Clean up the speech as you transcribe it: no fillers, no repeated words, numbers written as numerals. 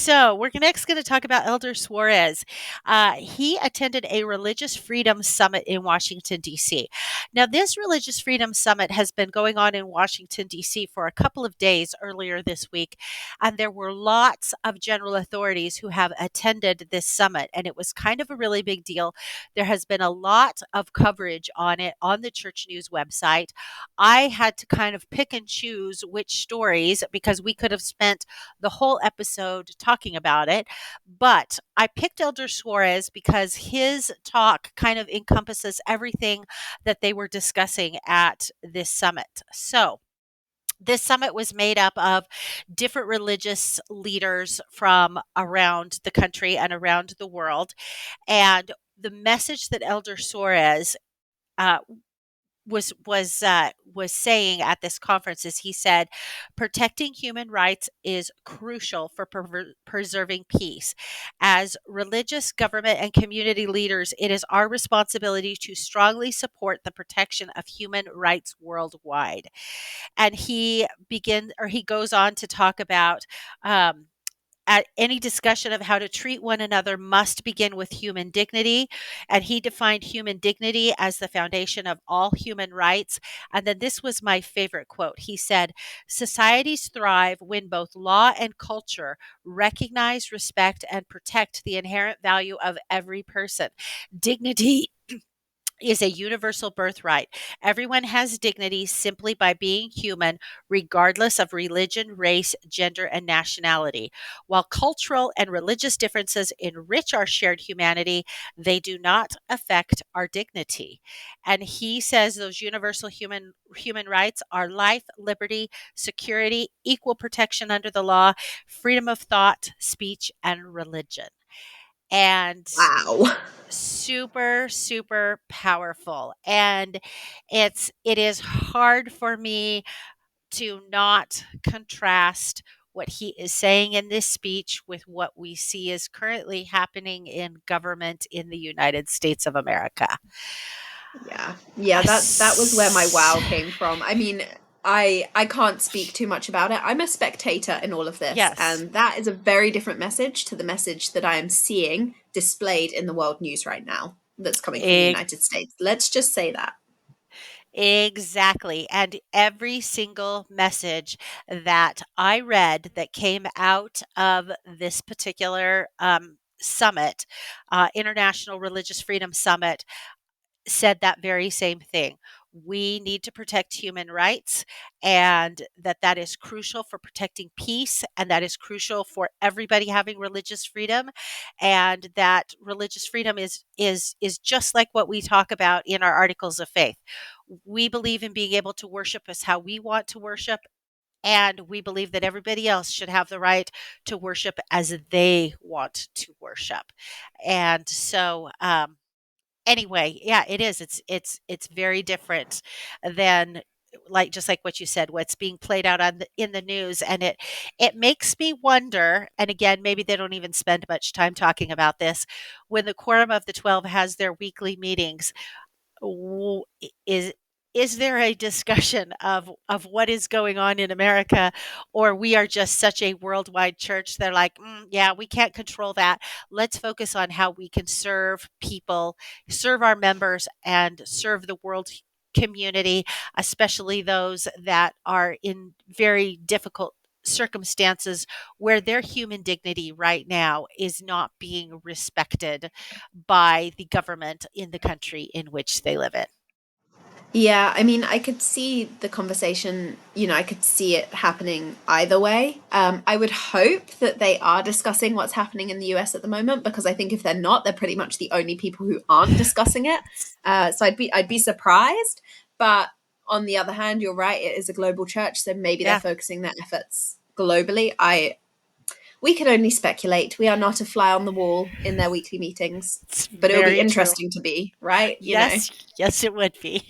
So, we're next going to talk about Elder Suarez. He attended a religious freedom summit in Washington, D.C. Now, this religious freedom summit has been going on in Washington, D.C. for a couple of days earlier this week, and there were lots of general authorities who have attended this summit, and it was kind of a really big deal. There has been a lot of coverage on it on the Church News website. I had to kind of pick and choose which stories because we could have spent the whole episode talking about it. But I picked Elder Suarez because his talk kind of encompasses everything that they were discussing at this summit. So, this summit was made up of different religious leaders from around the country and around the world. And the message that Elder Suarez uh, was saying at this conference is he said protecting human rights is crucial for preserving peace. As religious, government, and community leaders, it is our responsibility to strongly support the protection of human rights worldwide. And he goes on to talk about at any discussion of how to treat one another must begin with human dignity. And he defined human dignity as the foundation of all human rights. And then this was my favorite quote. He said, societies thrive when both law and culture recognize, respect, and protect the inherent value of every person. Dignity is a universal birthright. Everyone has dignity simply by being human, regardless of religion, race, gender, and nationality. While cultural and religious differences enrich our shared humanity, they do not affect our dignity. And he says those universal human rights are life, liberty, security, equal protection under the law, freedom of thought, speech, and religion. And Wow. super super powerful, and it is hard for me to not contrast what he is saying in this speech with what we see is currently happening in government in the United States of America. Yeah. Yeah, that was where my wow came from. I mean, I can't speak too much about it. I'm a spectator in all of this, Yes. and that is a very different message to the message that I am seeing displayed in the world news right now that's coming from the e- United States. Let's just say that. exactly, and every single message that I read that came out of this particular summit, International Religious Freedom Summit, said that very same thing. We need to protect human rights, and that is crucial for protecting peace, and that is crucial for everybody having religious freedom, and that religious freedom is just like what we talk about in our articles of faith. We believe in being able to worship as how we want to worship, and we believe that everybody else should have the right to worship as they want to worship. And so anyway, yeah, it is. It's very different than like just like what you said, what's being played out in the news, and it makes me wonder. And again, maybe they don't even spend much time talking about this when the Quorum of the 12 has their weekly meetings. w- is is there a discussion of what is going on in America, or we are just such a worldwide church? They're like, yeah, we can't control that. Let's focus on how we can serve people, serve our members, and serve the world community, especially those that are in very difficult circumstances where their human dignity right now is not being respected by the government in the country in which they live in. Yeah, I mean, I could see the conversation, I could see it happening either way. I would hope that they are discussing what's happening in the US at the moment, because I think if they're not, they're pretty much the only people who aren't discussing it. So I'd be surprised. But on the other hand, you're right, it is a global church, so maybe they're Yeah, focusing their efforts globally. We can only speculate. We are not a fly on the wall in their weekly meetings, it's but it'll be very true. interesting to be, right? Yes, yes, it would be.